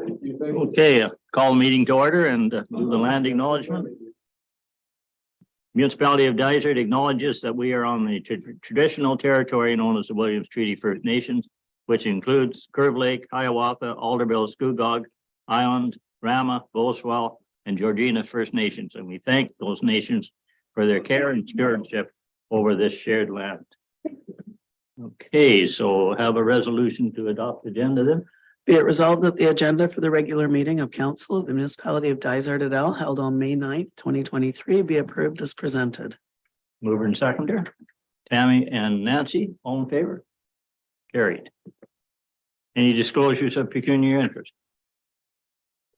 Okay, call meeting to order and do the land acknowledgement. Municipality of Dysart acknowledges that we are on the traditional territory known as the Williams Treaty First Nations, which includes Curve Lake, Hiawatha, Alderville, Scugog, Island, Rama, Boswell, and Georgina First Nations. And we thank those nations for their care and stewardship over this shared land. Okay, so have a resolution to adopt agenda then. Be it resolved that the agenda for the regular meeting of council of the municipality of Dysart et al. Held on May 9th, 2023 be approved as presented. Mover and seconder, Tammy and Nancy, all in favor? Carried. Any disclosures of pecuniary interest?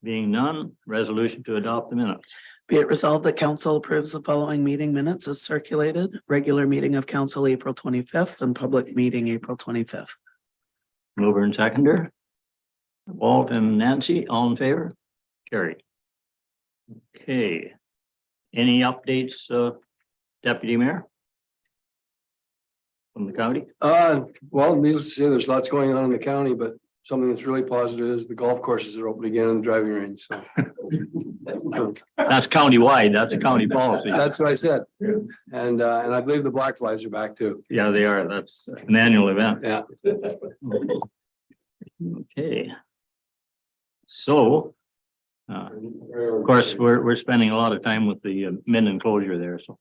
Being none, resolution to adopt the minutes. Be it resolved that council approves the following meeting minutes as circulated. Regular meeting of council April 25th and public meeting April 25th. Mover and seconder, Walt and Nancy, all in favor? Carried. Okay. Any updates, Deputy Mayor? From the county? Well, needless to say, there's lots going on in the county, but something that's really positive is the golf courses are open again and the driving range, so. That's county-wide, that's a county policy. That's what I said. And I believe the black flies are back too. Yeah, they are, that's an annual event. Yeah. Okay. So, of course, we're spending a lot of time with the min enclosure there, so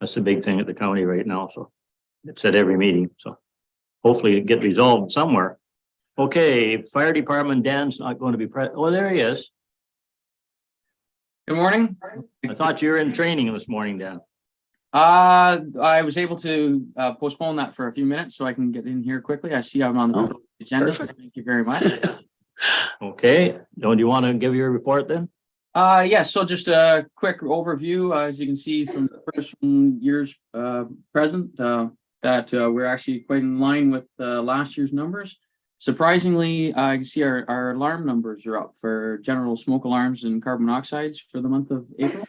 that's the big thing at the county right now, so it's at every meeting, so hopefully it get resolved somewhere. Okay, fire department, Dan's not going to be present. Oh, there he is. Good morning. I thought you were in training this morning, Dan. I was able to postpone that for a few minutes so I can get in here quickly. I see I'm on the agenda. So thank you very much. Okay, don't you want to give your report then? Yes, so just a quick overview, as you can see from the first year's present, that we're actually quite in line with last year's numbers. Surprisingly, I can see our alarm numbers are up for general smoke alarms and carbon monoxides for the month of April.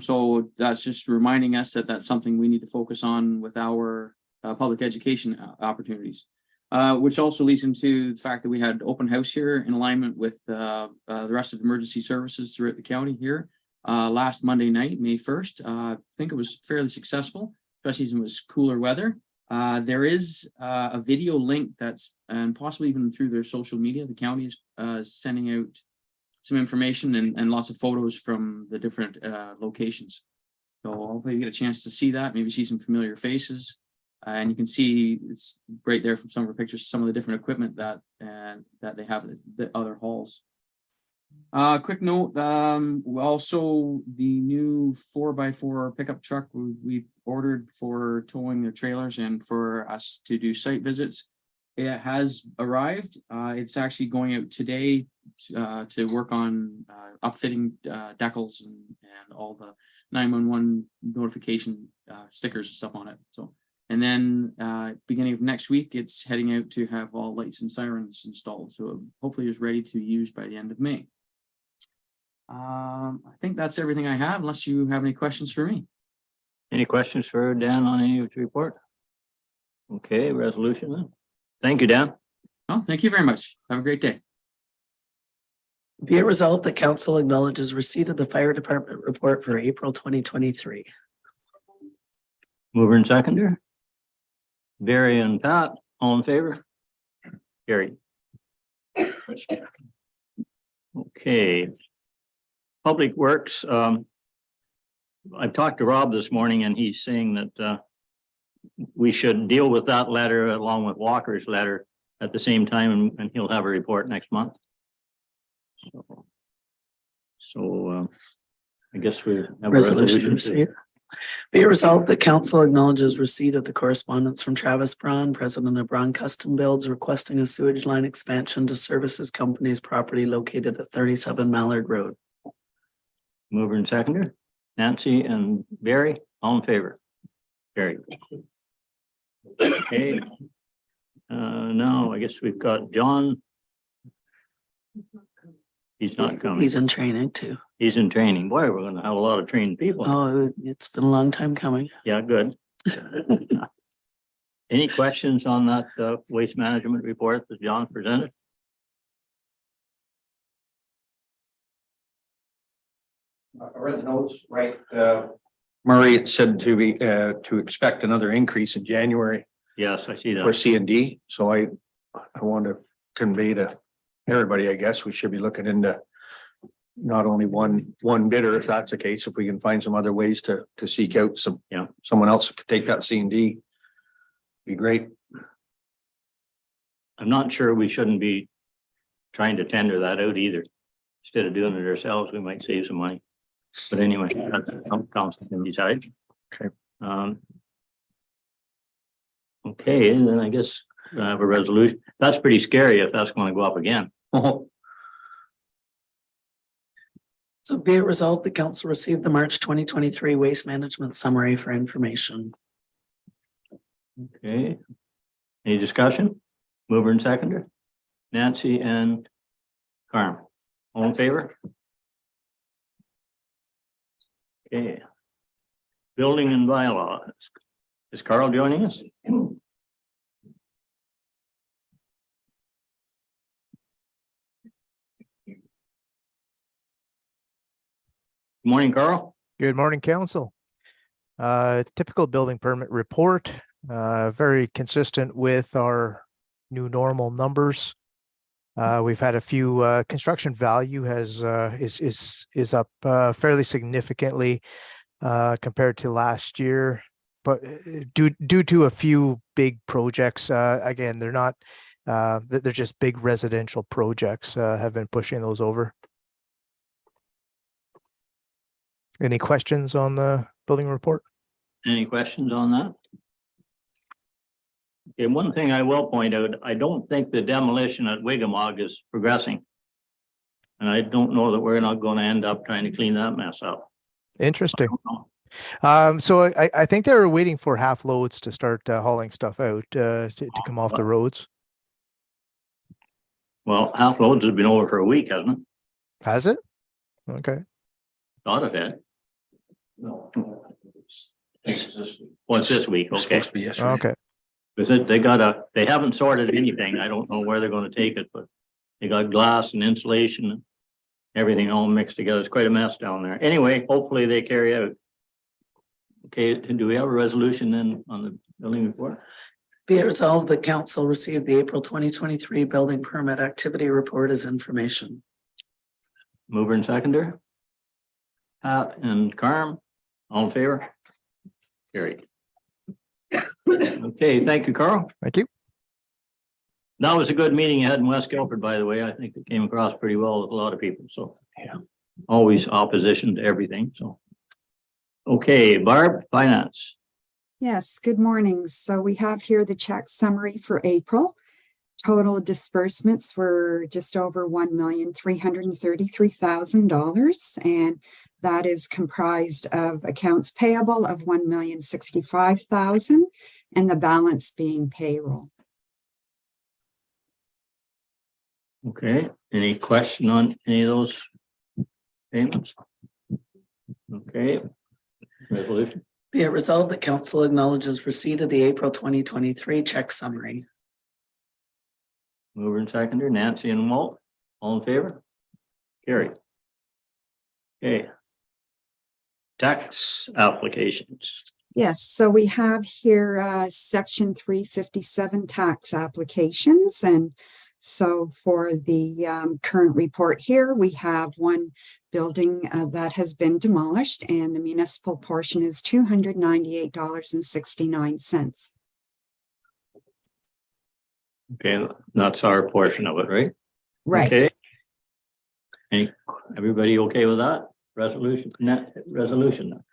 So that's just reminding us that that's something we need to focus on with our public education opportunities. Which also leads into the fact that we had open house here in alignment with the rest of emergency services throughout the county here last Monday night, May 1st. I think it was fairly successful, especially as it was cooler weather. There is a video link that's, and possibly even through their social media, the county is sending out some information and lots of photos from the different locations. So hopefully you get a chance to see that, maybe see some familiar faces. And you can see it's right there from some of the pictures, some of the different equipment that they have at the other halls. Quick note, also the new 4x4 pickup truck we've ordered for towing their trailers and for us to do site visits. It has arrived. It's actually going out today to work on upfitting decals and all the 911 notification stickers and stuff on it. So. And then beginning of next week, it's heading out to have all lights and sirens installed. So it hopefully is ready to use by the end of May. I think that's everything I have, unless you have any questions for me. Any questions for Dan on any of his report? Okay, resolution then. Thank you, Dan. Oh, thank you very much. Have a great day. Be it resolved that council acknowledges receipt of the fire department report for April 2023. Mover and seconder. Barry and Pat, all in favor? Carried. Okay. Public Works. I talked to Rob this morning and he's saying that we should deal with that letter along with Walker's letter at the same time, and he'll have a report next month. So I guess we have a resolution. Be it resolved that council acknowledges receipt of the correspondence from Travis Braun, president of Braun Custom Builds, requesting a sewage line expansion to service his company's property located at 37 Mallard Road. Mover and seconder, Nancy and Barry, all in favor? Carried. Okay. Now I guess we've got John. He's not coming. He's in training too. He's in training. Boy, we're gonna have a lot of trained people. Oh, it's been a long time coming. Yeah, good. Any questions on that waste management report that John presented? I read the notes, right, Murray, it said to expect another increase in January Yes, I see for that. C and D, so I want to convey to everybody, I guess, we should be looking into not only one bidder, if that's the case, if we can find some other ways to seek out someone else that could take that C and D. Be great. I'm not sure we shouldn't be trying to tender that out either. Instead of doing it ourselves, we might save some money. But anyway, that's council can decide. Okay. Okay, and then I guess I have a resolution. That's pretty scary if that's going to go up again. So be it resolved, the council received the March 2023 Waste Management Summary for information. Okay. Any discussion? Mover and seconder? Nancy and Carm. All in favor? Okay. Building and bylaws. Is Carl joining us? Morning, Carl. Good morning, council. Typical building permit report, very consistent with our new normal numbers. We've had a few, construction value is up fairly significantly compared to last year, but due to a few big projects, again, they're not, they're just big residential projects, have been pushing those over. Any questions on the building report? Any questions on that? Okay, one thing I will point out, I don't think the demolition at Wigamog is progressing. And I don't know that we're not going to end up trying to clean that mess up. Interesting. So I think they were waiting for half loads to start hauling stuff out to come off the roads. Well, half loads have been over for a week, hasn't it? Has it? Okay. Thought it had. No. Well, it's this week, It's okay. supposed to be yesterday. Okay. Because they haven't sorted anything. I don't know where they're gonna take it, but they got glass and insulation, and everything all mixed together. It's quite a mess down there. Anyway, hopefully they carry out. Okay, do we have a resolution then on the building report? Be it resolved, the council received the April 2023 Building Permit Activity Report as information. Mover and seconder? Pat and Carm, all in favor? Carried. Okay, thank you, Carl. Thank you. That was a good meeting you had in West Guilford, by the way. I think it came across pretty well with a lot of people, so. Yeah. Always opposition to everything, so. Okay, Barb, finance. Yes, good morning. So we have here the check summary for April. Total disbursements were just over $1,333,000, and that is comprised of accounts payable of $1,065,000 and the balance being payroll. Okay, any question on any of those payments? Okay. Resolution, Be it resolved, the council acknowledges receipt of the April 2023 check summary. mover and seconder, Nancy and Walt, all in favor? Carry. Okay. Tax applications. Yes, so we have here section 357 tax applications. And so for the current report here, we have one building that has been demolished, and the municipal portion is $298.69. Okay, that's our portion of it, right? Right. Okay. Everybody okay with that? Resolution, resolution.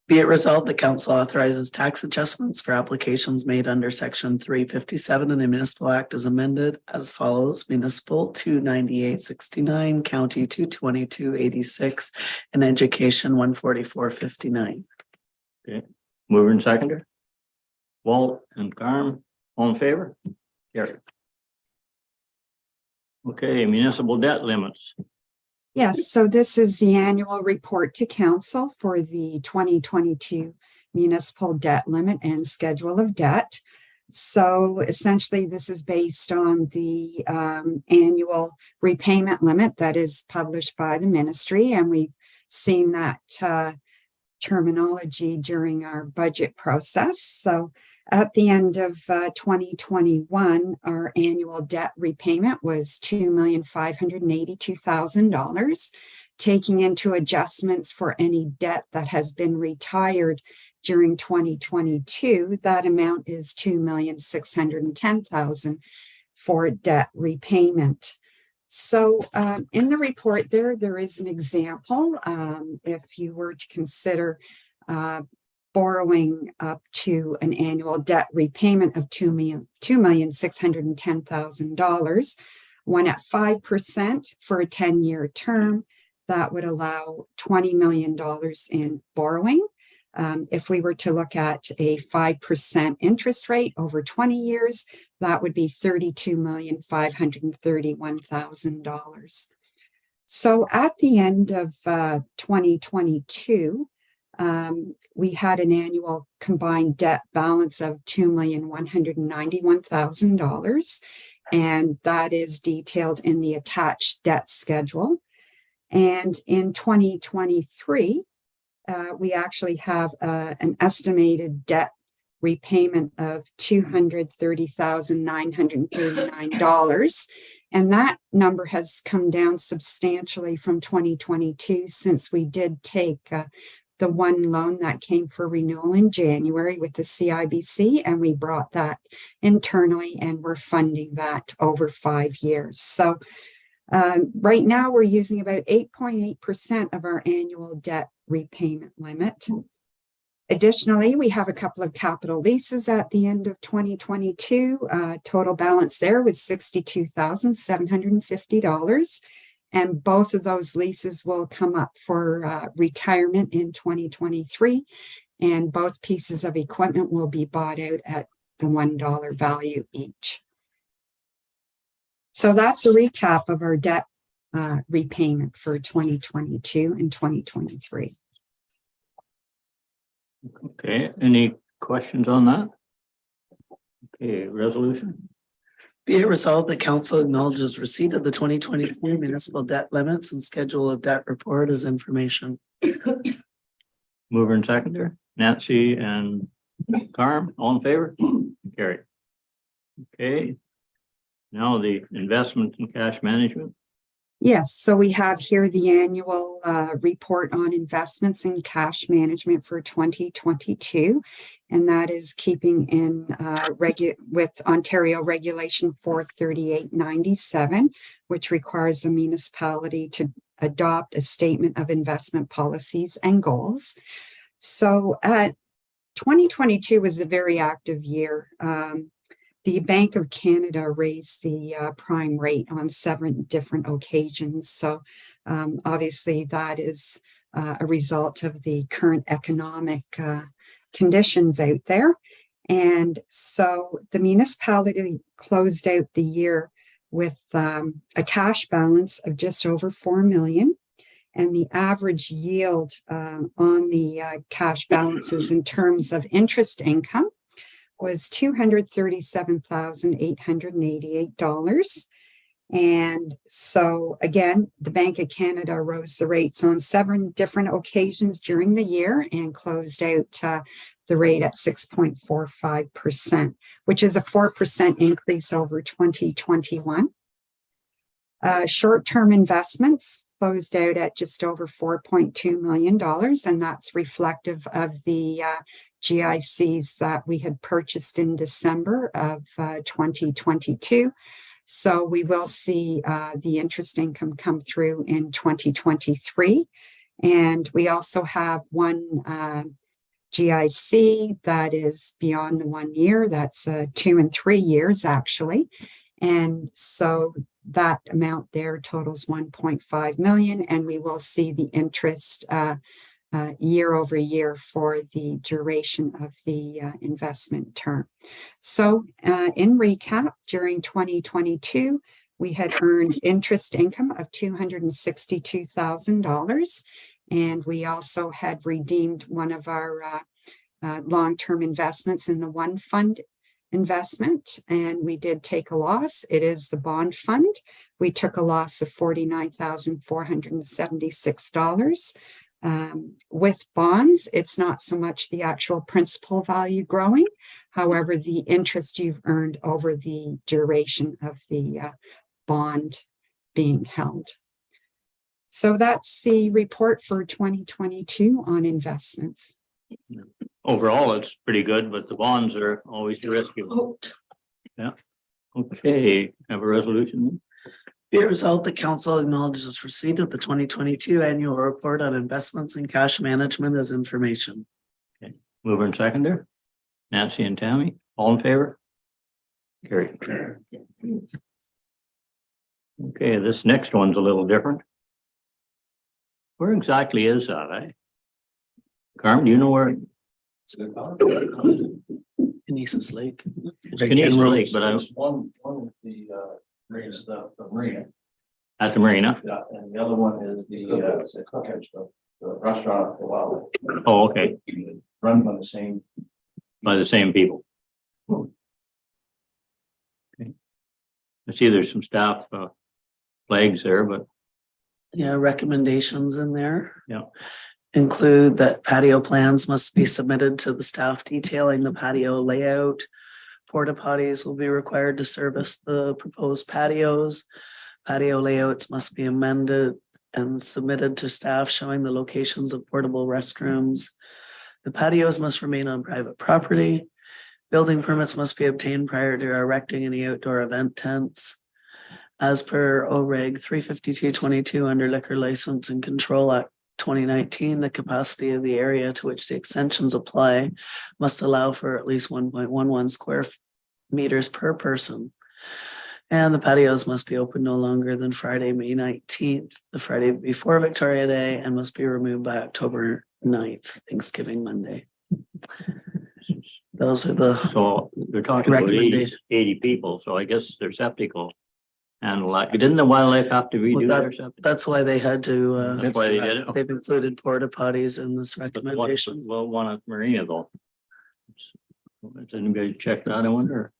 Be it resolved, the council authorizes tax adjustments for applications made under section 357 of the Municipal Act as amended as follows: municipal 298.69, county 222.86, and education 144.59. Mover and seconder. Walt and Carm, all in favor? Carry. Okay, municipal debt limits. Yes, so this is the annual report to council for the 2022 municipal debt limit and schedule of debt. So essentially, this is based on the annual repayment limit that is published by the ministry, and we seen that terminology during our budget process. So at the end of 2021, our annual debt repayment was $2,582,000, taking into adjustments for any debt that has been retired during 2022. That amount is $2,610,000 for debt repayment. So in the report there is an example. If you were to consider borrowing up to an annual debt repayment of $2,610,000, one at 5% for a 10-year term, that would allow $20 million in borrowing. If we were to look at a 5% interest rate over 20 years, that would be $32,531,000. So at the end of 2022, we had an annual combined debt balance of $2,191,000, and that is detailed in the attached debt schedule. And in 2023, we actually have an estimated debt repayment of $230,939. And that number has come down substantially from 2022, since we did take the one loan that came for renewal in January with the CIBC, and we brought that internally and we're funding that over 5 years. So right now we're using about 8.8% of our annual debt repayment limit. Additionally, we have a couple of capital leases at the end of 2022. Total balance there was $62,750. And both of those leases will come up for retirement in 2023. And both pieces of equipment will be bought out at the $1 value each. So that's a recap of our debt repayment for 2022 and 2023. Okay, any questions on that? Okay, resolution. Be it resolved that council acknowledges receipt of the 2023 municipal debt limits and schedule of debt report as information. Mover and seconder, Nancy and Carm, all in favor? Carry. Okay. Now the investment and cash management. Yes, so we have here the annual report on investments and cash management for 2022, and that is keeping in with Ontario Regulation 43897, which requires a municipality to adopt a statement of investment policies and goals. So 2022 was a very active year. The Bank of Canada raised the prime rate on 7 different occasions. So obviously that is a result of the current economic conditions out there. And so the municipality closed out the year with a cash balance of just over $4 million. And the average yield on the cash balances in terms of interest income was $237,888. And so again, the Bank of Canada rose the rates on 7 different occasions during the year and closed out the rate at 6.45%, which is a 4% increase over 2021. Short-term investments closed out at just over $4.2 million, and that's reflective of the GICs that we had purchased in December of 2022. So we will see the interest income come through in 2023. And we also have one GIC that is beyond the 1 year. That's 2 and 3 years, actually. And so that amount there totals $1.5 million, and we will see the interest year over year for the duration of the investment term. So in recap, during 2022, we had earned interest income of $262,000, and we also had redeemed one of our long-term investments in the One Fund investment, and we did take a loss. It is the bond fund. We took a loss of $49,476. With bonds, it's not so much the actual principal value growing, however, the interest you've earned over the duration of the bond being held. So that's the report for 2022 on investments. Overall, it's pretty good, but the bonds are always the risky one. Yeah. Okay, have a resolution. Be it resolved, the council acknowledges receipt of the 2022 annual report on investments and cash management as information. Mover and seconder. Nancy and Tammy, all in favor? Carry. Okay, this next one's a little different. Where exactly is that, eh? Carmen, do you know where? Kinesis Lake. It's Canadian Lake, but I, One of the marina. at the marina. Yeah, and the other one is the cookhouse, the restaurant for a while. Oh, okay, Run by the same. by the same people. Okay. I see there's some staff flags there, but Yeah, recommendations in there. Yeah. Include that patio plans must be submitted to the staff detailing the patio layout. Porta potties will be required to service the proposed patios. Patio layouts must be amended and submitted to staff showing the locations of portable restrooms. The patios must remain on private property. Building permits must be obtained prior to erecting any outdoor event tents. As per OREG 35222 under Liquor License and Control Act 2019, the capacity of the area to which the extensions apply must allow for at least 1.11 square meters per person. And the patios must be open no longer than Friday, May 19th, the Friday before Victoria Day, and must be removed by October 9th, Thanksgiving Monday. Those are the so they're talking about 80 Recommendation. 80 people, so I guess they're septic will handle that. Didn't the wildlife have to redo Well, their septic? That's why they had to, That's why they did it. they've included porta potties in this But the one, recommendation. well, one at Marina though. Has anybody checked that, I wonder?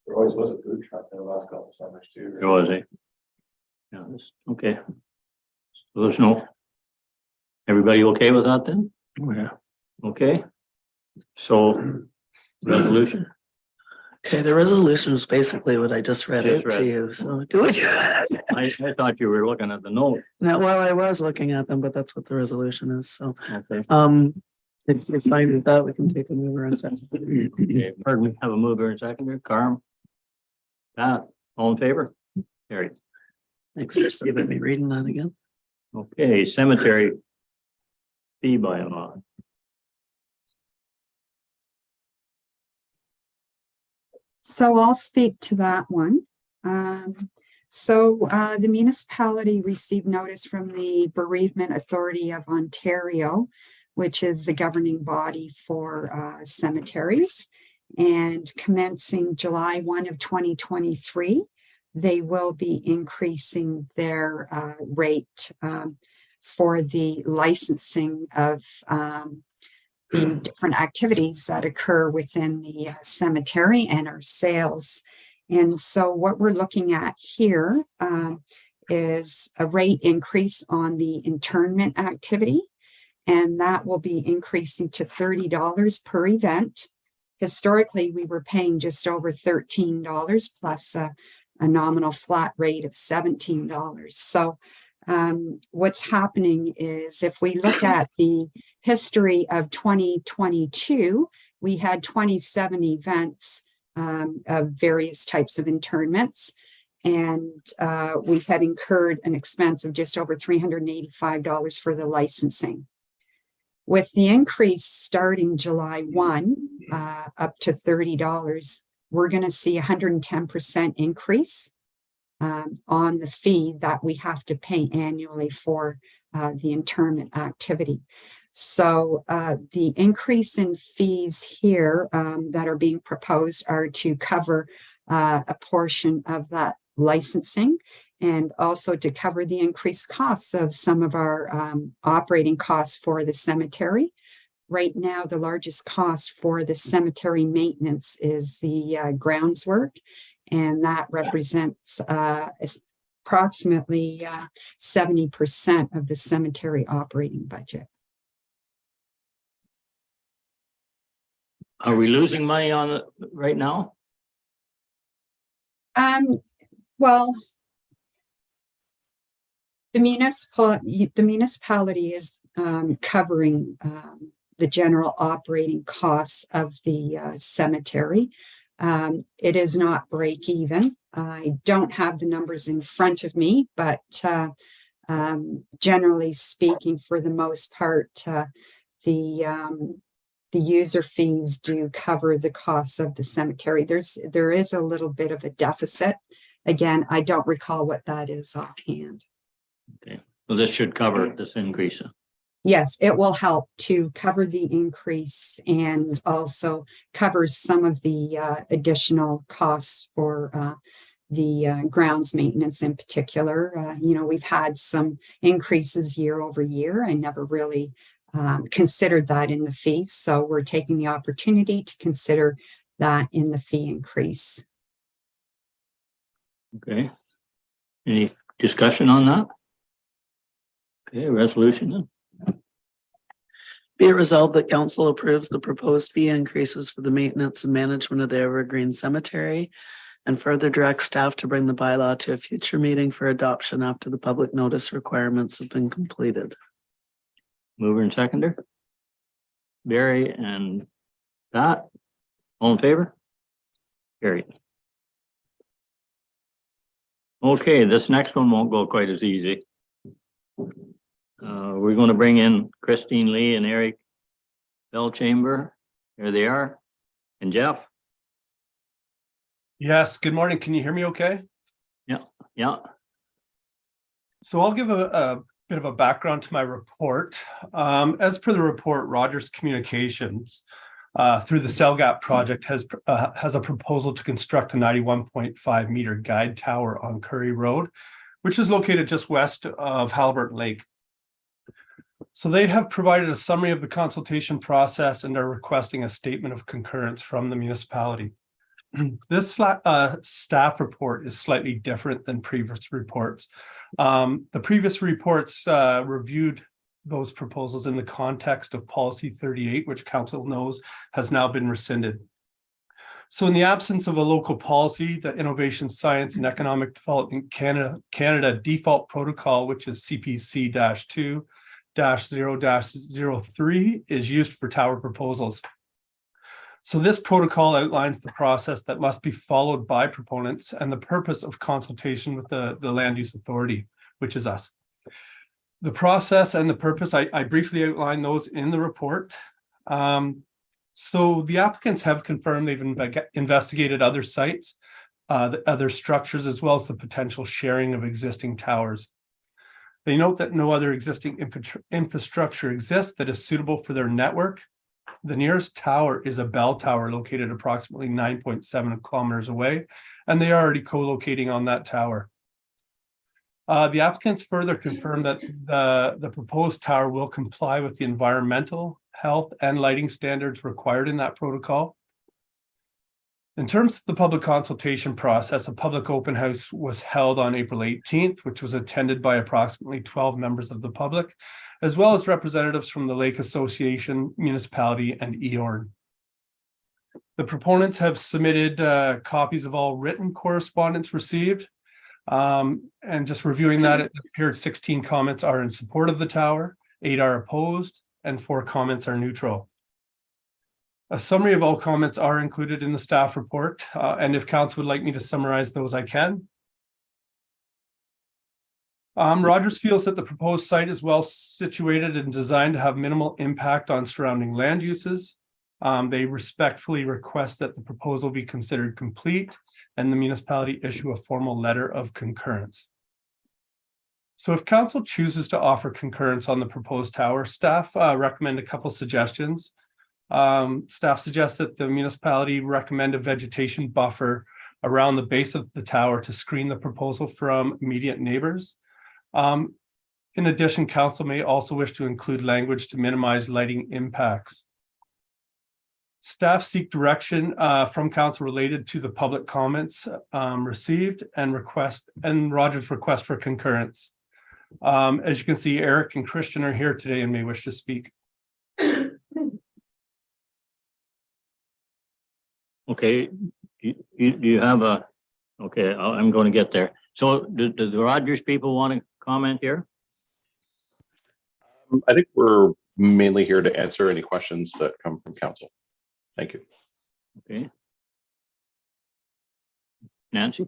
There always was a food truck there the last couple of summers too. There was a. Yeah, this, okay. So there's no. Everybody okay with that then? Yeah. Okay. So, resolution, Okay, the resolution is basically what I just read Just out to read. you, so do it. I thought you were looking at the note. Now, well, I was looking at them, but that's what the resolution is, so, Okay. if you're fine with that, we can take a mover and second. Okay, pardon me, have a mover and seconder, Carm. Pat, all in favor? Carried. Thanks for saving me reading that again. Okay, cemetery. Fee bylaw. So I'll speak to that one. The municipality received notice from the Bereavement Authority of Ontario, which is the governing body for cemeteries. And commencing July 1 of 2023, they will be increasing their rate for the licensing of the different activities that occur within the cemetery and our sales. And so what we're looking at here is a rate increase on the internment activity, and that will be increasing to $30 per event. Historically, we were paying just over $13 plus a nominal flat rate of $17. So what's happening is if we look at the history of 2022, we had 27 events of various types of internments, and we had incurred an expense of just over $385 for the licensing. With the increase starting July 1 up to $30, we're going to see 110% increase on the fee that we have to pay annually for the internment activity. So the increase in fees here that are being proposed are to cover a portion of that licensing, and also to cover the increased costs of some of our operating costs for the cemetery. Right now, the largest cost for the cemetery maintenance is the grounds work, and that represents approximately 70% of the cemetery operating budget. Are we losing money on it right now? Well, the municipality is covering the general operating costs of the cemetery. It is not break even. I don't have the numbers in front of me, but generally speaking, for the most part, the user fees do cover the costs of the cemetery. There is a little bit of a deficit. Again, I don't recall what that is offhand. Okay, well, this should cover this increase. Yes, it will help to cover the increase and also covers some of the additional costs for the grounds maintenance in particular. We've had some increases year over year. I never really considered that in the fees. So we're taking the opportunity to consider that in the fee increase. Okay. Any discussion on that? Okay, resolution then. Be it resolved that council approves the proposed fee increases for the maintenance and management of the Evergreen Cemetery and further directs staff to bring the bylaw to a future meeting for adoption after the public notice requirements have been completed. Mover and seconder. Barry and Pat, all in favor? Carried. Okay, this next one won't go quite as easy. We're going to bring in Christine Lee and Eric Bellchamber. There they are. And Jeff. Yes, good morning. Can you hear me okay? Yeah. So I'll give a bit of a background to my report. As per the report, Rogers Communications through the Cell Gap project has a proposal to construct a 91.5 meter guide tower on Curry Road, which is located just west of Halliburton Lake. So they have provided a summary of the consultation process and are requesting a statement of concurrence from the municipality. This staff report is slightly different than previous reports. The previous reports reviewed those proposals in the context of Policy 38, which council knows has now been rescinded. So in the absence of a local policy, the Innovation, Science and Economic Development Canada default protocol, which is CPC-2-0-03, is used for tower proposals. So this protocol outlines the process that must be followed by proponents and the purpose of consultation with the land use authority, which is us. The process and the purpose, I briefly outlined those in the report. So the applicants have confirmed they've investigated other sites, the other structures, as well as the potential sharing of existing towers. They note that no other existing infrastructure exists that is suitable for their network. The nearest tower is a bell tower located approximately 9.7 kilometers away, and they are already co-locating on that tower. The applicants further confirmed that the proposed tower will comply with the environmental, health, and lighting standards required in that protocol. In terms of the public consultation process, a public open house was held on April 18th, which was attended by approximately 12 members of the public, as well as representatives from the Lake Association, municipality, and EORN. The proponents have submitted copies of all written correspondence received. And just reviewing that, it appeared 16 comments are in support of the tower, 8 are opposed, and 4 comments are neutral. A summary of all comments are included in the staff report, and if council would like me to summarize those, I can. Rogers feels that the proposed site is well situated and designed to have minimal impact on surrounding land uses. They respectfully request that the proposal be considered complete and the municipality issue a formal letter of concurrence. So if council chooses to offer concurrence on the proposed tower, staff recommend a couple suggestions. Staff suggests that the municipality recommend a vegetation buffer around the base of the tower to screen the proposal from immediate neighbors. In addition, council may also wish to include language to minimize lighting impacts. Staff seek direction from council related to the public comments received and Roger's request for concurrence. As you can see, Eric and Christian are here today and may wish to speak. Okay, you have a, okay, I'm going to get there. So do the Rogers people want to comment here? I think we're mainly here to answer any questions that come from council. Thank you. Okay. Nancy?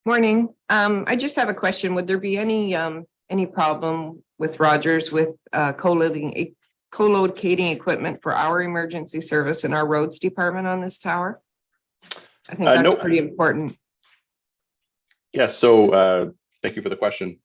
Morning. I just have a question. Would there be any problem with Rogers with co-locating equipment for our emergency service and our roads department on this tower? I think that's No. pretty important. Yeah, so thank you for the question.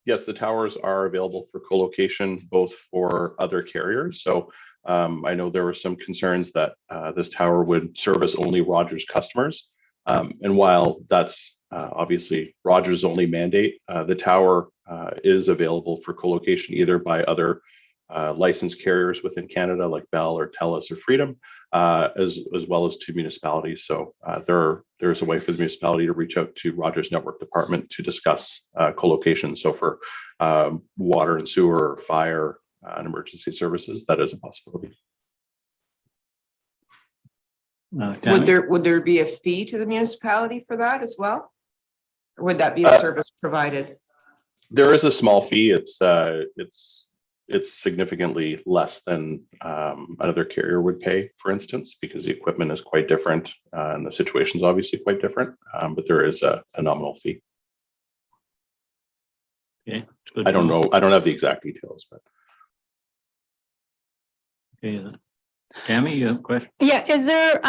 Yes, the towers are available for co-location, both for other carriers. So I know there were some concerns that this tower would service only Rogers customers. And while that's obviously Rogers' only mandate, the tower is available for co-location either by other licensed carriers within Canada like Bell or TELUS or Freedom, as well as to municipalities. So there's a way for the municipality to reach out to Rogers Network Department to discuss co-location. So for water and sewer, fire, and emergency services, that is a possibility. Tammy? Would there be a fee to the municipality for that as well? Or would that be a service provided? There is a small fee. It's significantly less than another carrier would pay, for instance, because the equipment is quite different and the situation is obviously quite different. But there is a nominal fee. Okay. it's good I to don't know. I don't have the exact details, but Okay. Tammy, you have a question? Yeah, is there,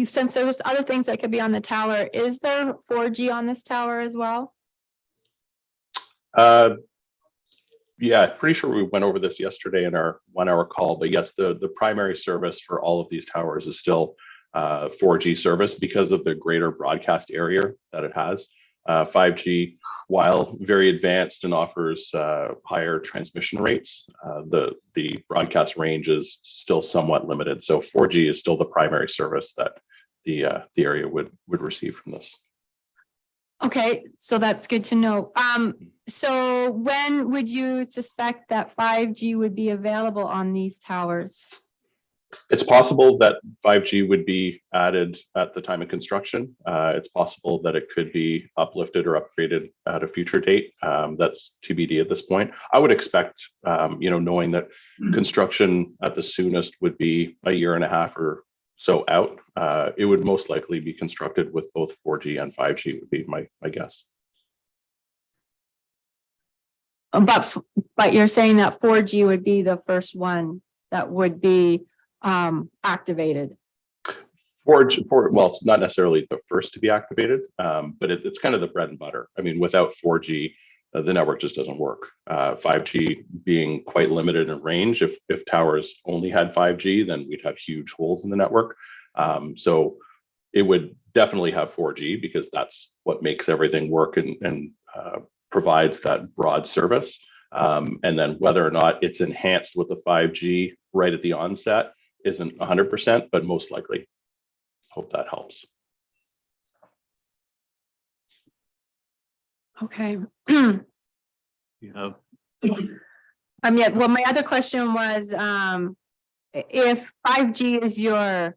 since there was other things that could be on the tower, is there 4G on this tower as well? yeah, pretty sure we went over this yesterday in our 1-hour call. But yes, the primary service for all of these towers is still 4G service because of the greater broadcast area that it has. 5G, while very advanced and offers higher transmission rates, the broadcast range is still somewhat limited. So 4G is still the primary service that the area would receive from this. Okay, so that's good to know. So when would you suspect that 5G would be available on these towers? It's possible that 5G would be added at the time of construction. It's possible that it could be uplifted or upgraded at a future date. That's TBD at this point. I would expect, knowing that construction at the soonest would be a 1.5 years or so out, it would most likely be constructed with both 4G and 5G would be my guess. But you're saying that 4G would be the first one that would be activated. 4G, well, it's not necessarily the first to be activated, but it's kind of the bread and butter. I mean, without 4G, the network just doesn't work. 5G being quite limited in range. If towers only had 5G, then we'd have huge holes in the network. So it would definitely have 4G because that's what makes everything work and provides that broad service. And then whether or not it's enhanced with the 5G right at the onset isn't 100%, but most likely. Hope that helps. Okay. You have, Yeah, well, my other question was, if 5G is your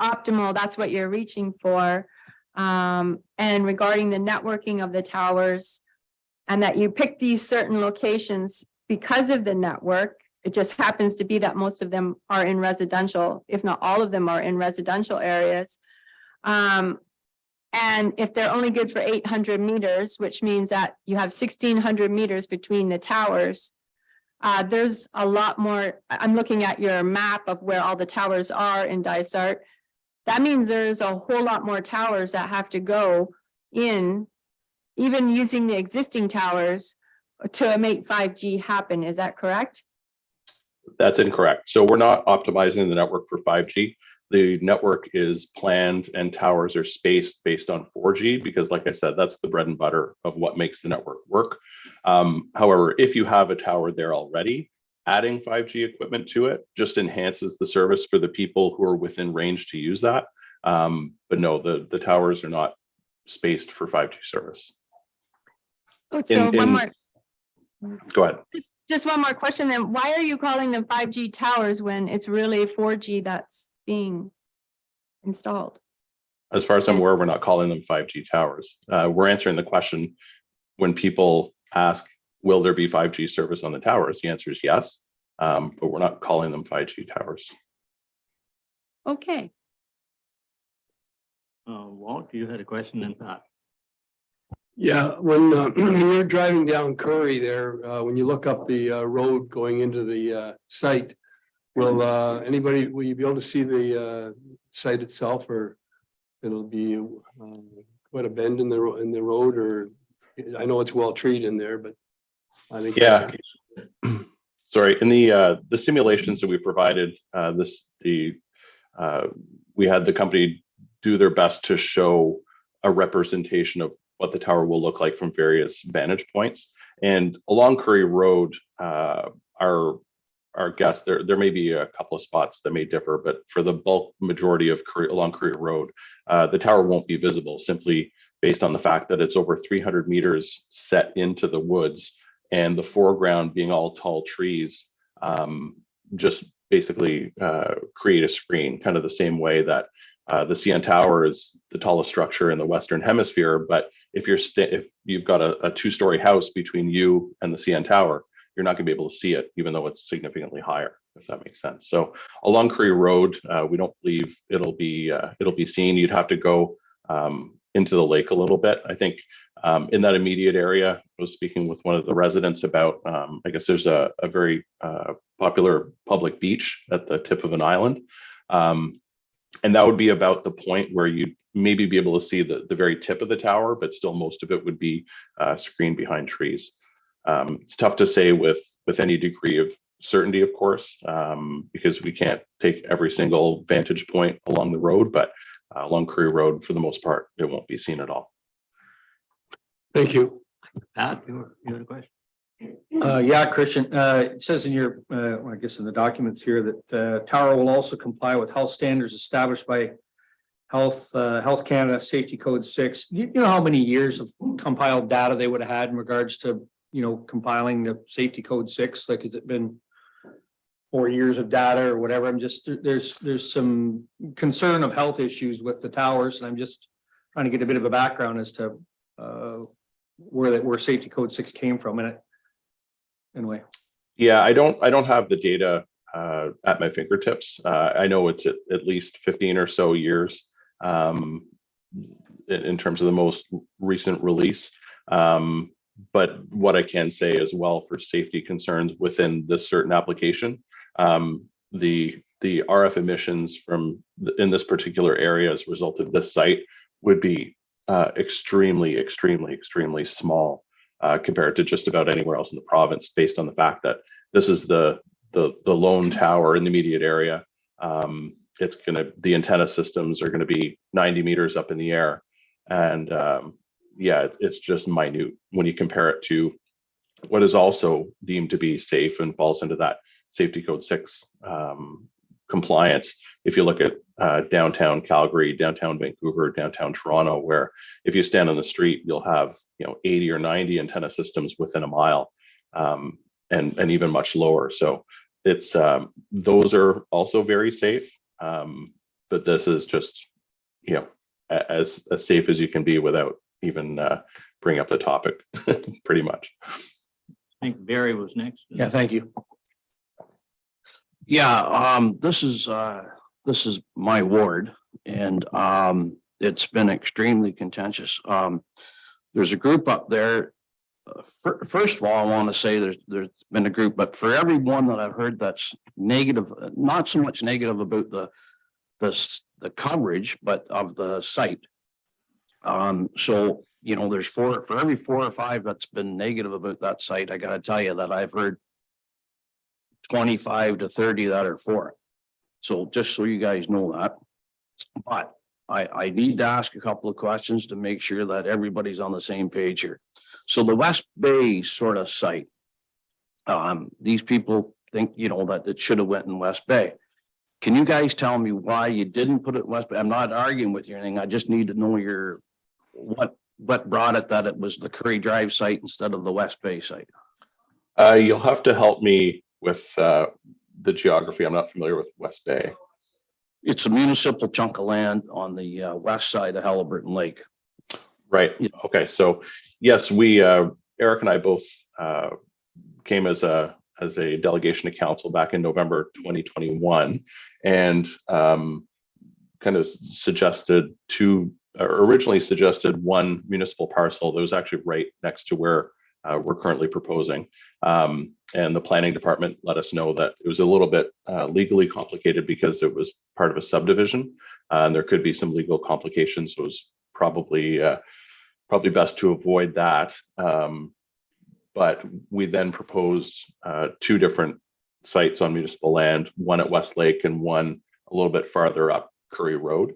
optimal, that's what you're reaching for. And regarding the networking of the towers, and that you pick these certain locations because of the network, it just happens to be that most of them are in residential, if not all of them are in residential areas. And if they're only good for 800 meters, which means that you have 1,600 meters between the towers, there's a lot more. I'm looking at your map of where all the towers are in Dysart. That means there's a whole lot more towers that have to go in, even using the existing towers to make 5G happen. Is that correct? That's incorrect. So we're not optimizing the network for 5G. The network is planned and towers are spaced based on 4G because, like I said, that's the bread and butter of what makes the network work. However, if you have a tower there already, adding 5G equipment to it just enhances the service for the people who are within range to use that. But no, the towers are not spaced for 5G service. So In- one in- more, Go ahead. just one more question then. Why are you calling them 5G towers when it's really 4G that's being installed? As far as I'm aware, we're not calling them 5G towers. We're answering the question when people ask, will there be 5G service on the towers? The answer is yes, but we're not calling them 5G towers. Okay. Walt, you had a question then, Pat? Yeah, when you're driving down Curry there, when you look up the road going into the site, will you be able to see the site itself, or it'll be quite a bend in the road, or I know it's well treated in there, but I think that's the case. Sorry, in the simulations that we provided, we had the company do their best to show a representation of what the tower will look like from various vantage points. And along Curry Road, our guess, there may be a couple of spots that may differ, but for the bulk majority of along Curry Road, the tower won't be visible simply based on the fact that it's over 300 meters set into the woods, and the foreground being all tall trees, just basically create a screen, kind of the same way that the CN Tower is the tallest structure in the Western Hemisphere. But if you've got a two-story house between you and the CN Tower, you're not going to be able to see it, even though it's significantly higher, if that makes sense. So along Curry Road, we don't believe it'll be seen. You'd have to go into the lake a little bit. I think in that immediate area, I was speaking with one of the residents about, I guess there's a very popular public beach at the tip of an island. And that would be about the point where you'd maybe be able to see the very tip of the tower, but still most of it would be screened behind trees. It's tough to say with any degree of certainty, of course, because we can't take every single vantage point along the road, but along Curry Road, for the most part, it won't be seen at all. Thank you. Pat, you had a question? Yeah, Christian, it says in your, I guess in the documents here that the tower will also comply with health standards established by Health Canada Safety Code 6. You know how many years of compiled data they would have had in regards to, compiling the Safety Code 6? Like, has it been 4 years of data or whatever? I'm just, there's some concern of health issues with the towers, and I'm just trying to get a bit of a background as to where Safety Code 6 came from. And anyway. Yeah, I don't have the data at my fingertips. I know it's at least 15 or so years in terms of the most recent release. But what I can say as well, for safety concerns within this certain application, the RF emissions in this particular area as a result of this site would be extremely small compared to just about anywhere else in the province, based on the fact that this is the lone tower in the immediate area. The antenna systems are going to be 90 meters up in the air, and it's just minute when you compare it to what is also deemed to be safe and falls into that Safety Code 6 compliance. If you look at downtown Calgary, downtown Vancouver, downtown Toronto, where if you stand on the street, you'll have 80 or 90 antenna systems within a mile, and even much lower. So it's those are also very safe, but this is just as safe as you can be without even bring up the topic, pretty much. I think Barry was next. Yeah, thank you. Yeah, this is my ward, and it's been extremely contentious. There's a group up there. First of all, I want to say there's been a group, but for everyone that I've heard that's negative, not so much negative about the coverage, but of the site. So there's for every 4 or 5 that's been negative about that site, I got to tell you that I've heard 25 to 30 that are for it. So just so you guys know that. But I need to ask a couple of questions to make sure that everybody's on the same page here. So the West Bay sort of site, these people think, you know, that it should have went in West Bay. Can you guys tell me why you didn't put it in West Bay? I'm not arguing with you or anything. I just need to know what brought it that it was the Curry Drive site instead of the West Bay site? You'll have to help me with the geography. I'm not familiar with West Bay. It's a municipal chunk of land on the west side of Halliburton Lake. Right. Yeah. Okay. So yes, we Eric and I both came as a delegation to council back in November 2021, and kind of originally suggested one municipal parcel that was actually right next to where we're currently proposing. And the planning department let us know that it was a little bit legally complicated because it was part of a subdivision, and there could be some legal complications. So it was probably best to avoid that. But we then proposed two different sites on municipal land, one at West Lake and one a little bit farther up Curry Road.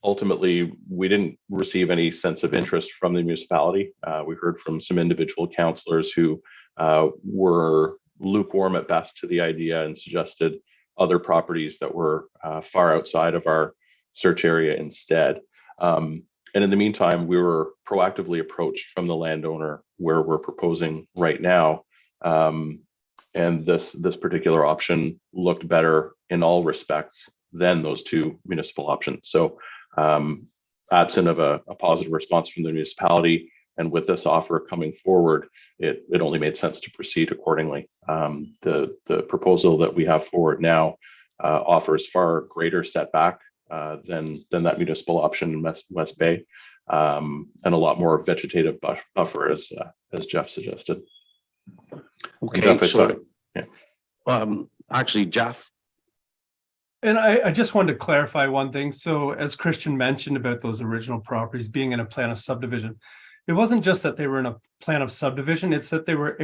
Ultimately, we didn't receive any sense of interest from the municipality. We heard from some individual councillors who were lukewarm at best to the idea and suggested other properties that were far outside of our search area instead. And in the meantime, we were proactively approached from the landowner where we're proposing right now. And this particular option looked better in all respects than those two municipal options. So absent of a positive response from the municipality, and with this offer coming forward, it only made sense to proceed accordingly. The proposal that we have forward now offers far greater setback than that municipal option in West Bay, and a lot more vegetative buffer, as Jeff suggested. Okay, Jeff, so yeah. Actually, Jeff. And I just wanted to clarify one thing. So as Christian mentioned about those original properties being in a plan of subdivision, it wasn't just that they were in a plan of subdivision, it's that they were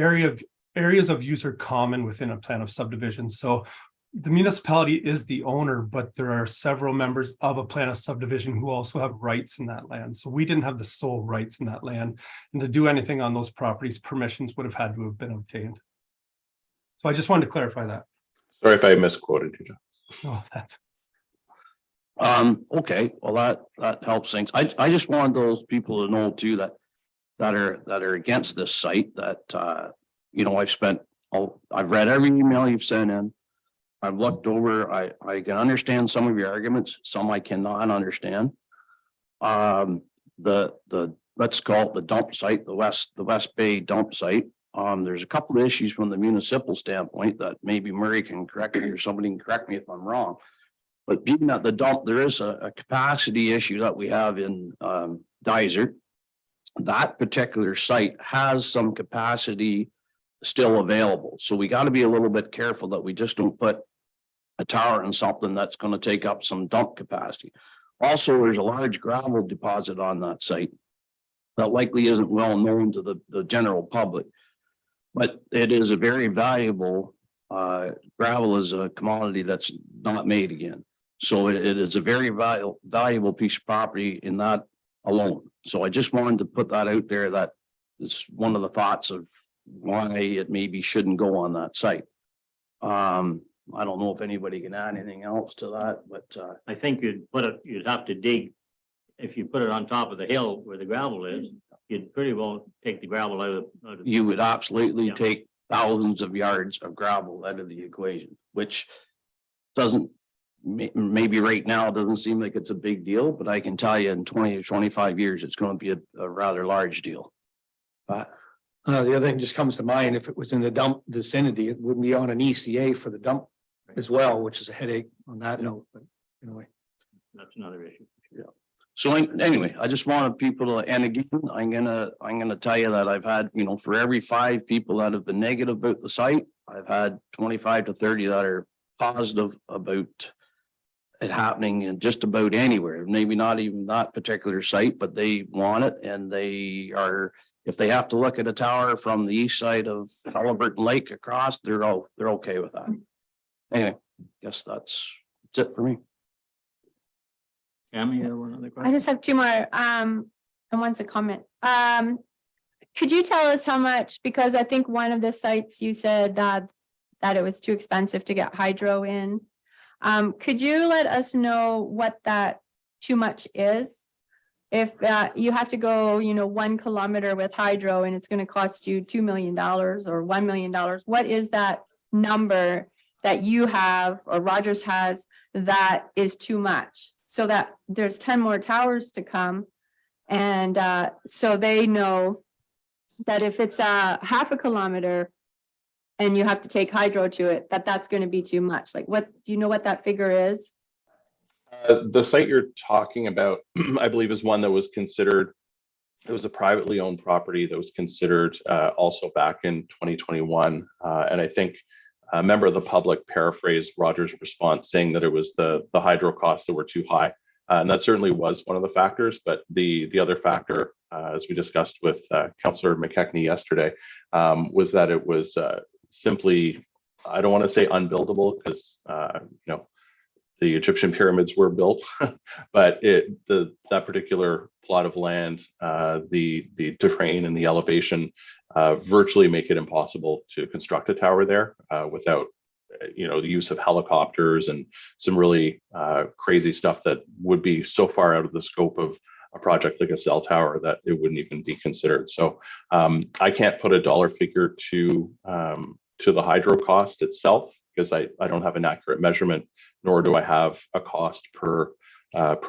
areas of use or common within a plan of subdivision. So the municipality is the owner, but there are several members of a plan of subdivision who also have rights in that land. So we didn't have the sole rights in that land, and to do anything on those properties, permissions would have had to have been obtained. So I just wanted to clarify that. Sorry if I misquoted you, Jeff. Oh, that's. Okay, well, that helps things. I just wanted those people to know too that are against this site that you know, I've read every email you've sent in. I've looked over, I can understand some of your arguments, some I cannot understand. The let's call it the dump site, the West Bay dump site. There's a couple of issues from the municipal standpoint that maybe Murray can correct me or somebody can correct me if I'm wrong. But being at the dump, there is a capacity issue that we have in Dysart. That particular site has some capacity still available. So we got to be a little bit careful that we just don't put a tower in something that's going to take up some dump capacity. Also, there's a large gravel deposit on that site that likely isn't well known to the general public, but it is a very valuable, gravel is a commodity that's not made again. So it is a very valuable piece of property in that alone. So I just wanted to put that out there, that it's one of the thoughts of why it maybe shouldn't go on that site. I don't know if anybody can add anything else to that, but I think you'd have to dig. If you put it on top of the hill where the gravel is, you'd pretty well take the gravel out of. you would absolutely Yeah. take thousands of yards of gravel out of the equation, which doesn't, maybe right now it doesn't seem like it's a big deal, but I can tell you in 20 or 25 years, it's going to be a rather large deal. The other thing just comes to mind, if it was in the dump vicinity, it wouldn't be on an ECA for the dump as well, which is a headache on that note, but anyway. That's another issue. So anyway, I just wanted people to, and again, I'm gonna tell you that I've had, you know, for every 5 people that have been negative about the site, I've had 25 to 30 that are positive about it happening in just about anywhere. Maybe not even that particular site, but they want it, and they are, if they have to look at a tower from the east side of Halliburton Lake across, they're okay with that. Anyway, guess that's it for me. Tammy, you have another question? I just have 2 more, and one's a comment. could you tell us how much, because I think one of the sites you said that it was too expensive to get hydro in. Could you let us know what that too much is? If you have to go, 1 kilometer with hydro and it's going to cost you $2 million or $1 million, what is that number that you have or Rogers has that is too much? So that there's 10 more towers to come. And so they know that if it's half a kilometer and you have to take hydro to it, that's going to be too much. Like, what do you know what that figure is? The site you're talking about, I believe, is one that was considered, it was a privately owned property that was considered also back in 2021. And I think a member of the public paraphrased Rogers' response saying that it was the hydro costs that were too high. And that certainly was one of the factors, but the other factor, as we discussed with Councillor McKechnie yesterday, was that it was simply, I don't want to say unbuildable because the Egyptian pyramids were built, but that particular plot of land, the terrain and the elevation virtually make it impossible to construct a tower there without the use of helicopters and some really crazy stuff that would be so far out of the scope of a project like a cell tower that it wouldn't even be considered. So I can't put a dollar figure to the hydro cost itself because I don't have an accurate measurement, nor do I have a cost per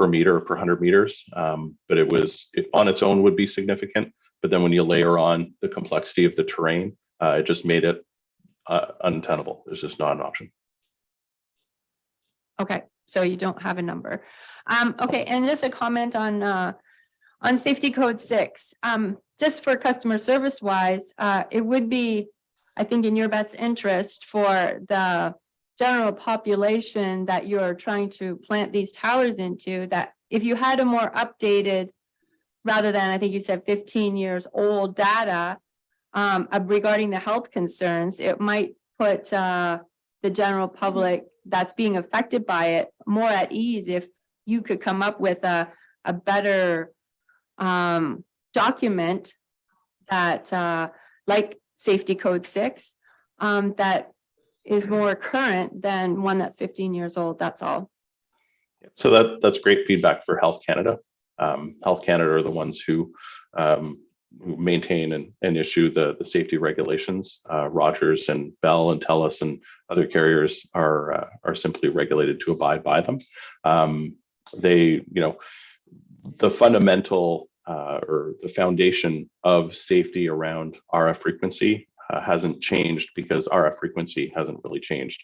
meter, per 100 meters. But it on its own would be significant. But then when you layer on the complexity of the terrain, it just made it untenable. It's just not an option. Okay, so you don't have a number. Okay, and just a comment on Safety Code 6. Just for customer service wise, it would be, I think, in your best interest for the general population that you're trying to plant these towers into, that if you had a more updated, rather than, I think you said 15 years old data regarding the health concerns, it might put the general public that's being affected by it more at ease if you could come up with a better document that like Safety Code 6 that is more current than one that's 15 years old. That's all. So that's great feedback for Health Canada. Health Canada are the ones who maintain and issue the safety regulations. Rogers and Bell and TELUS and other carriers are simply regulated to abide by them. The fundamental or the foundation of safety around RF frequency hasn't changed because RF frequency hasn't really changed.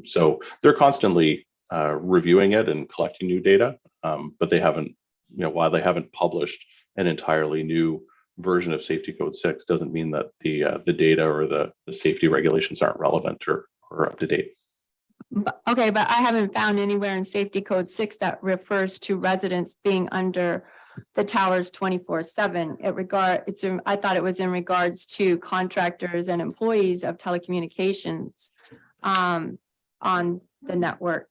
So they're constantly reviewing it and collecting new data, but they haven't, while they haven't published an entirely new version of Safety Code 6 doesn't mean that the data or the safety regulations aren't relevant or up to date. Okay, but I haven't found anywhere in Safety Code 6 that refers to residents being under the towers 24/7. I thought it was in regards to contractors and employees of telecommunications on the network.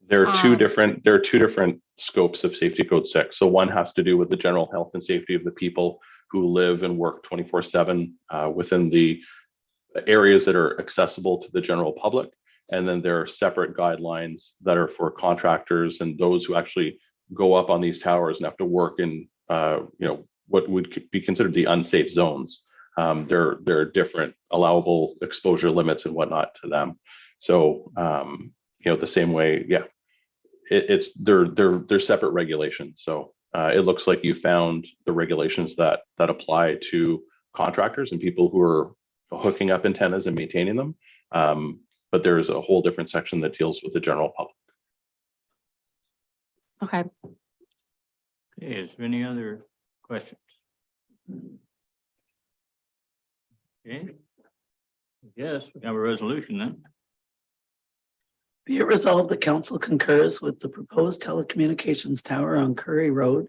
There are two different scopes of Safety Code 6. So one has to do with the general health and safety of the people who live and work 24/7 within the areas that are accessible to the general public. And then there are separate guidelines that are for contractors and those who actually go up on these towers and have to work in what would be considered the unsafe zones. There are different allowable exposure limits and whatnot to them. So the same way, yeah, they're separate regulations. So it looks like you found the regulations that apply to contractors and people who are hooking up antennas and maintaining them. But there's a whole different section that deals with the general public. Okay. Okay, is there any other questions? Okay. Yes, we have a resolution then. Be it resolved, the council concurs with the proposed telecommunications tower on Curry Road,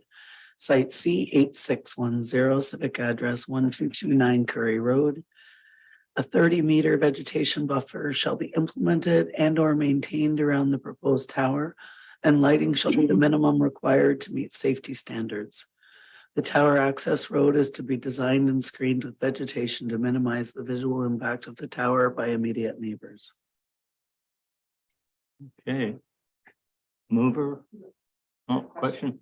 site C8610, civic address 1229 Curry Road. A 30-meter vegetation buffer shall be implemented and or maintained around the proposed tower, and lighting shall be the minimum required to meet safety standards. The tower access road is to be designed and screened with vegetation to minimize the visual impact of the tower by immediate neighbors. Okay. Mover. Oh, question?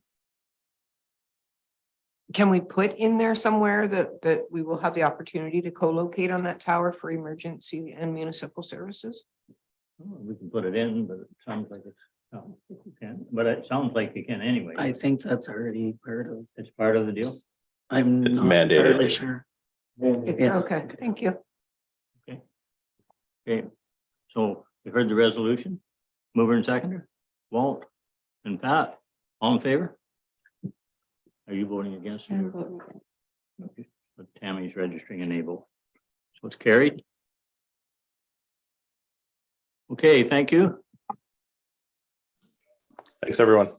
Can we put in there somewhere that we will have the opportunity to co-locate on that tower for emergency and municipal services? Oh, we can put it in, but it sounds like it's, no, you can, but it sounds like you can anyway. I think that's already part of, It's part of the deal. I'm It's not mandated. entirely sure. Yeah. Okay, thank you. Okay, so you heard the resolution, mover and seconder, Walt and Pat, all in favor? Are you voting against? it? Okay, but Tammy's registering enable. So it's carried. Okay, thank you. Thanks, everyone.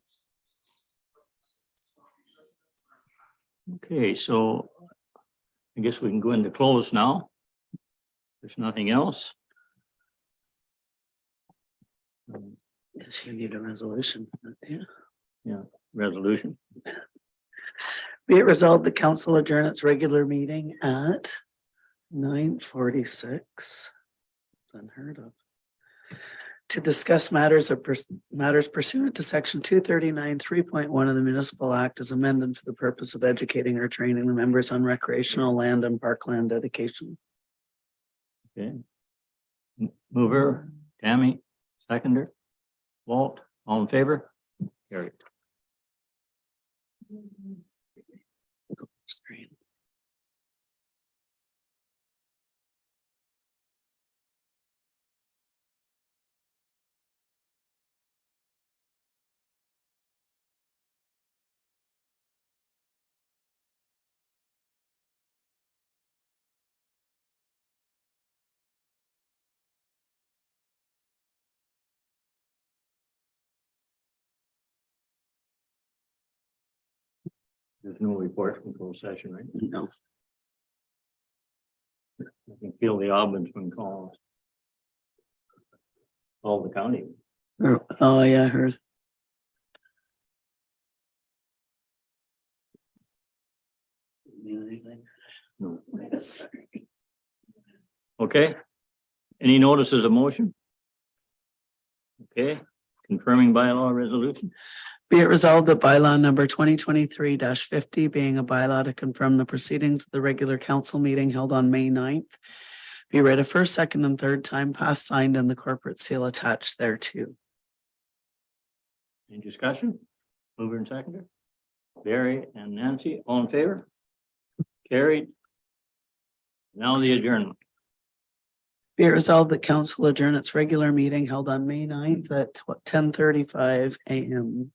Okay, so I guess we can go into close now. There's nothing else. Guess you need a resolution. Yeah. Resolution. Be it resolved, the council adjourn its regular meeting at 9:46. It's unheard of. To discuss matters pursuant to section 239, 3.1 of the Municipal Act as amended for the purpose of educating or training the members on recreational land and parkland dedication. Okay. Mover, Tammy, seconder, Walt, all in favor? Carried. Screen. There's no report from closed session, right? No. I can feel the ombudsman calls. All the county. Oh, yeah, I heard. No. Yes. Okay. Any notices of motion? Okay, confirming bylaw resolution. Be it resolved that bylaw number 2023-50 being a bylaw to confirm the proceedings of the regular council meeting held on May 9th. Be read a first, second, and third time, passed, signed, and the corporate seal attached thereto. Any discussion? Mover and seconder. Barry and Nancy, all in favor? Carried. Now the adjournment. Be it resolved that council adjourn its regular meeting held on May 9th at 10:35 a.m.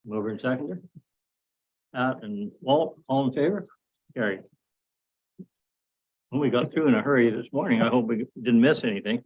Mover and seconder. Pat and Walt, all in favor? Carried. Well, we got through in a hurry this morning. I hope we didn't miss anything.